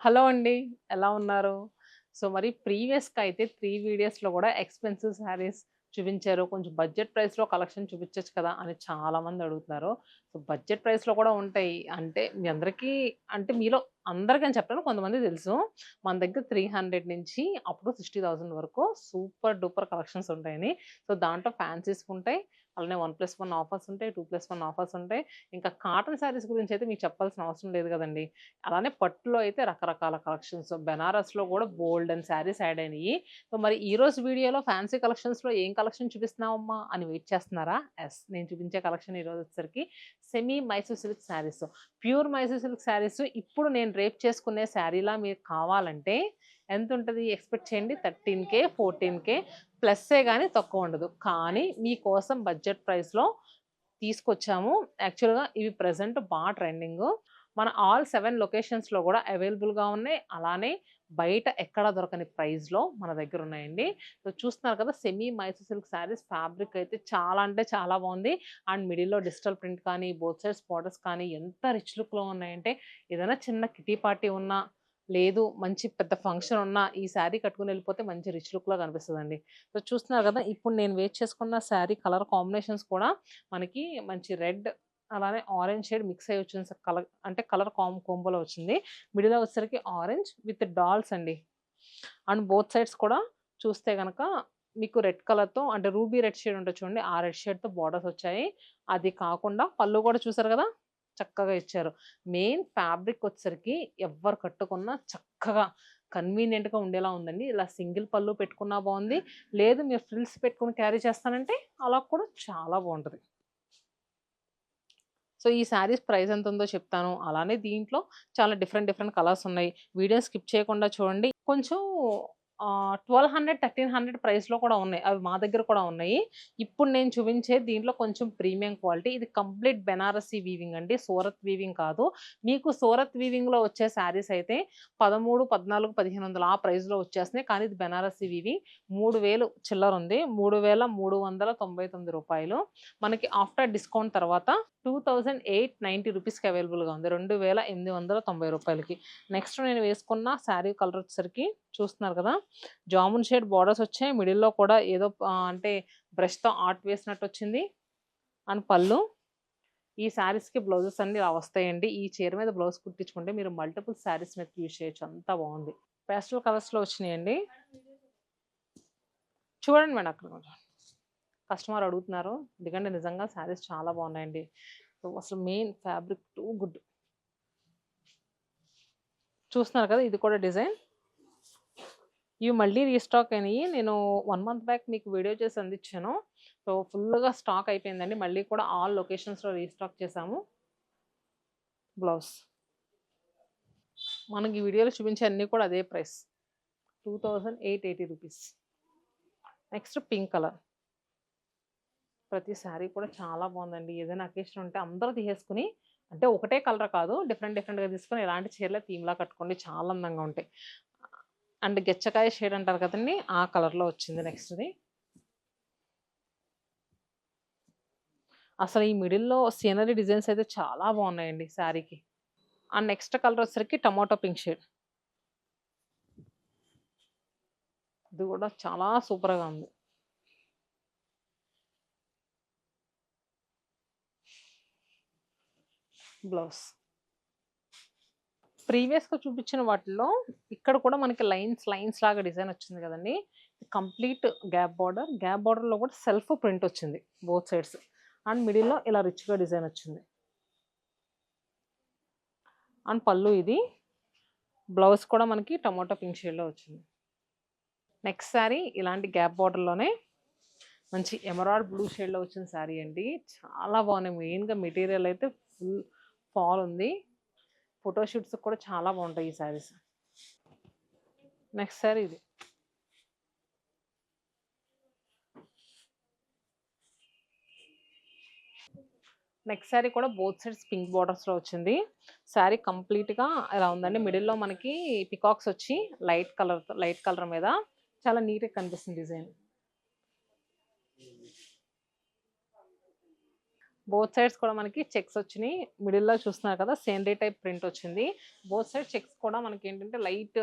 Hello అండి. ఎలా ఉన్నారు? సో, మరి ప్రీవియస్‌గా అయితే 3 వీడియోస్‌లో గూడా ఎక్స్‌పెన్సివ్ శారీస్ చూపించారు. కొంచెం బడ్జెట్ ప్రైస్‌లో కలెక్షన్ చూపించొచ్చు కదా! అని చాలామంది అడుగుతున్నారు. సో, బడ్జెట్ ప్రైస్‌లో కూడా ఉంటాయి. అంటే మీ అందరికీ అంటే మీలో అందరికని చెప్పను కొంతమందికి తెలుసు. మన దగ్గర 300 నుంచి అప్ టు 60,000 వరకు సూపర్ డూపర్ కలెక్షన్స్ ఉంటాయని. సో, దాంట్లో ఫ్యాన్సీస్ ఉంటాయి. అలానే 1+1 ఆఫర్స్ ఉంటాయి. 2+1 ఆఫర్స్ ఉంటాయి. ఇంకా కాటన్ శారీస్ గురించయితే మీకు చెప్పాల్సిన అవసరం లేదు గదండీ! అలానే పట్టులో అయితే రకరకాల కలెక్షన్స్. బెనారస్‌లో గూడా బోలెడన్ని శారీస్ యాడ్ అయినియి. సో, మరి ఈరోజు వీడియోలో ఫ్యాన్సీ కలెక్షన్స్‌లో ఏం కలెక్షన్ చూపిస్తున్నావమ్మా అని వెయిట్ చేస్తున్నారా? యెస్. నేను చూపించే కలెక్షన్ ఈరోజొచ్చేసరికి semi Mysore silk saris. Pure Mysore silk saris ఇప్పుడు నేను రేప్ చేసుకునే శారీలా మీకు కావాలంటే ఎంతుంటది ఎక్స్‌పెక్ట్ చేయండి. 13,000, 14,000 ప్లస్సే గాని తక్కువుండదు. కానీ మీకోసం బడ్జెట్ ప్రైస్‌లో తీసుకొచ్చాము. యాక్చువల్‌గా ఇవి ప్రెజెంట్ ట్రెండింగు. మన ఆల్ 7 లొకేషన్స్‌లో గూడా అవైలబుల్‌గా ఉన్నాయి. అలానే బయట ఎక్కడ దొరకని ప్రైస్‌లో మన దగ్గరున్నాయండి. సో, చూస్తున్నారు కదా! Semi Mysore silk saris fabric అయితే చాలా అంటే చాలా బావుంది. అండ్ మిడిల్‌లో డిజిటల్ ప్రింట్ కానీ, బోత్ సైడ్స్ బార్డర్స్ కానీ ఎంత రిచ్ లుక్‌లో ఉన్నాయంటే ఏదైనా చిన్న కిటీ పార్టీ ఉన్నా, లేదు మంచి పెద్ద ఫంక్షన్ ఉన్నా ఈ శారీ కట్టుకొని ఎళ్ళిపోతే మంచి రిచ్ లుక్‌లో కనిపిస్తదండి. సో, చూస్తున్నారు కదా! ఇప్పుడు నేను వేర్ చేసుకున్న శారీ కలర్ కాంబినేషన్స్ కూడా మనకి మంచి రెడ్ అలానే ఆరెంజ్ షేడ్ మిక్స్ అయ్యి వచ్చింది కలర్ అంటే కలర్ కాంబోలో వచ్చింది. మిడిల్‌లో వచ్చేసరికి ఆరెంజ్ విత్ డాల్స్ అండి. అండ్ బోత్ సైడ్స్ కూడా చూస్తే గనక మీకు రెడ్ కలర్‌తో అంటే రూబీ రెడ్ షేడ్ ఉంటది చూడండి. ఆ రెడ్ షేడ్‌తో బోర్డర్స్ వచ్చాయి. అది కాకుండా పళ్ళు కూడా చూసారు కదా! చక్కగా ఇచ్చారు. మెయిన్ ఫ్యాబ్రిక్ వచ్చేసరికి ఎవ్వరు కట్టుకున్నా చక్కగా కన్వీనియంట్‌గా ఉండేలా ఉందండి. ఇలా సింగిల్ పళ్ళు పెట్టుకున్నా బావుంది. లేదు మీరు ఫ్రిల్స్ పెట్టుకొని క్యారీ చేస్తానంటే అలా కూడా చాలా బావుంటది. సో, ఈ శారీస్ ప్రైస్ ఎంతుందో చెప్తాను. అలానే దీంట్లో చాలా డిఫరెంట్, డిఫరెంట్ కలర్స్ ఉన్నాయి. వీడియో స్కిప్ చేయకుండా చూడండి. కొంచెం 1200, 1300 ప్రైస్‌లో కూడా ఉన్నాయి. అవి మా దగ్గర కూడా ఉన్నాయి. ఇప్పుడు నేను చూపించే దీంట్లో కొంచెం ప్రీమియం క్వాలిటీ. ఇది కంప్లీట్ బెనారసీ వీవింగ్ అండి. సూరత్ వీవింగ్ కాదు. మీకు సూరత్ వీవింగ్‌లో వచ్చే శారీస్ అయితే 13, 14, 1500 ఆ ప్రైస్‌లో వచ్చేస్తున్నాయి. కానీ ఇది బెనారసీ వీవింగ్ 3000 చిల్లరుంది. రూ. 3,399 మనకి ఆఫ్టర్ డిస్కౌంట్ తర్వాత 2890 రూపీస్‌కి అవైలబుల్‌గా ఉంది. రూ. 2890కి. నెక్స్ట్ నేను వేసుకున్న శారీ కలర్ వచ్చేసరికి చూస్తున్నారు కదా! జామున్ షేడ్ బోర్డర్స్ వచ్చాయి. మిడిల్‌లో కూడా ఏదో అంటే బ్రష్‌తో ఆర్ట్ వేసినట్టొచ్చింది. అండ్ పళ్ళు. ఈ శారీస్‌కి బ్లౌజెస్ అన్నీ ఇలా వస్తాయండి. ఈ చీర మీద బ్లౌజ్ కుట్టించుకుంటే మీరు మల్టిపుల్ శారీస్ మీదకి యూజ్ చేయొచ్చు. అంత బావుంది. పేస్టల్ కలర్స్‌లో వచ్చినాయండి. చూడండి మేడం అక్కడ కూడా. కస్టమర్ అడుగుతున్నారు. ఎందుకంటే నిజంగా శారీస్ చాలా బావున్నాయండి. సో, అసలు మెయిన్ ఫ్యాబ్రిక్ టూ గుడ్. చూస్తున్నారు కదా! ఇది కూడా డిజైన్. ఇవి మళ్ళీ రీస్టాక్ అయినియి. నేను 1 మంత్ బ్యాక్ మీకు వీడియో చేసి అందించాను. సో, ఫుల్‌గా స్టాక్ అయిపోయిందండి. మళ్ళీ కూడా ఆల్ లొకేషన్స్‌లో రీస్టాక్ చేశాము. బ్లౌజ్. మనకి ఈ వీడియోలో చూపించే అన్నీ కూడా అదే price. 2880 rupees. Next pink colour. ప్రతి శారీ కూడా చాలా బావుందండి. ఏదైనా అకేషన్ ఉంటే అందరూ తీసేసుకొని అంటే ఒకటే కలర్ కాదు. డిఫరెంట్ డిఫరెంట్‌గా తీసుకొని ఇలాంటి చీరలే థీమ్‌లా కట్టుకోండి. చాలా అందంగా ఉంటాయి. అండ్ గెచ్చకాయ షేడ్ అంటారు కదండీ! ఆ కలర్‌లో వచ్చింది నెక్స్ట్‌ది. అసలు ఈ మిడిల్‌లో సీనరీ డిజైన్స్ అయితే చాలా బావున్నాయండి శారీకి. అండ్ నెక్స్ట్ కలర్ వచ్చేసరికి టమాటో పింక్ షేడ్. ఇది కూడా చాలా సూపర్‌గా ఉంది. బ్లౌజ్. ప్రీవియస్‌గా చూపించిన వాటిల్లో ఇక్కడ కూడా మనకి లైన్స్ లాగా డిజైన్ వచ్చింది కదండీ! Complete gap border. గ్యాప్ బోర్డర్‌లో కూడా సెల్ఫ్ ప్రింట్ వచ్చింది బోత్ సైడ్స్. అండ్ మిడిల్‌లో ఇలా రిచ్‌గా డిజైన్ వచ్చింది. అండ్ పళ్ళు ఇది. బ్లౌజ్ కూడా మనకి టమాటో పింక్ షేడ్‌లో వచ్చింది. నెక్స్ట్ శారీ ఇలాంటి గ్యాప్ బోర్డర్‌లోనే మంచి ఎమరాల్డ్ బ్లూ షేడ్‌లో వచ్చిన శారీ అండి. చాలా బాగున్నాయి. మెయిన్‌గా మెటీరియల్ అయితే ఫుల్ ఫాల్ ఉంది. ఫోటో షూట్స్‌కి కూడా చాలా బాగుంటాయి ఈ శారీస్. నెక్స్ట్ శారీ ఇది. నెక్స్ట్ శారీ కూడా బోత్ సైడ్స్ పింక్ బోర్డర్స్‌లో వచ్చింది. శారీ కంప్లీట్‌గా ఇలా ఉందండి. మిడిల్‌లో మనకి పికాక్స్ వచ్చి లైట్ కలర్ మీద చాలా నీట్‌గా కనిపిస్తుంది డిజైన్. బోత్ సైడ్స్ కూడా మనకి చెక్స్ వచ్చినాయి. మిడిల్‌లో చూస్తున్నారు కదా! సేనరీ టైప్ ప్రింట్ వచ్చింది. బోత్ సైడ్ చెక్స్ కూడా మనకేంటంటే లైట్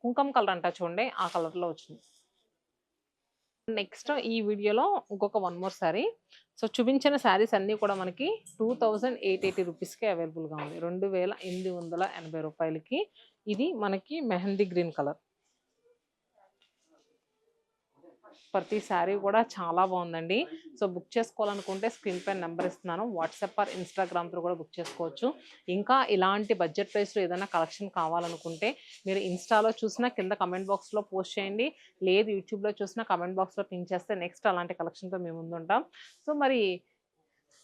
కుంకుమ కలర్ అంటారు చూడండి. ఆ కలర్‌లో వచ్చింది. నెక్స్ట్ ఈ వీడియోలో ఇంకొక వన్ మోర్ సారీ. సో, చూపించిన సారీస్ అన్నీ కూడా మనకి 2880 రూపీస్‌కే అవైలబుల్‌గా ఉంది. 2880 రూపాయలకి. ఇది మనకి మెహందీ గ్రీన్ కలర్. ప్రతి శారీ కూడా చాలా బాగుందండి. సో, బుక్ చేసుకోవాలనుకుంటే స్క్రీన్ పైన నెంబర్ ఇస్తున్నాను. వాట్సాప్ ఆర్ ఇన్‌స్టాగ్రామ్ త్రూ కూడా బుక్ చేసుకోవచ్చు. ఇంకా ఇలాంటి బడ్జెట్ ప్రైస్‌లో ఏదైనా కలెక్షన్ కావాలనుకుంటే మీరు ఇన్‌స్టాలో చూసినా కింద కామెంట్ బాక్స్‌లో పోస్ట్ చేయండి. లేదు యూట్యూబ్‌లో చూసినా కామెంట్ బాక్స్‌లో పింక్ చేస్తే నెక్స్ట్ అలాంటి కలెక్షన్‌తో మేము ముందుంటాం. సో, మరి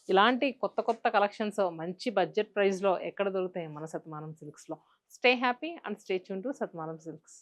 ఇలాంటి కొత్త కొత్త కలెక్షన్స్ మంచి బడ్జెట్ ప్రైస్‌లో ఎక్కడ దొరుకుతాయి మన సత్యమానం సిల్క్స్‌లో. Stay happy and stay tune to Satyamanam silks.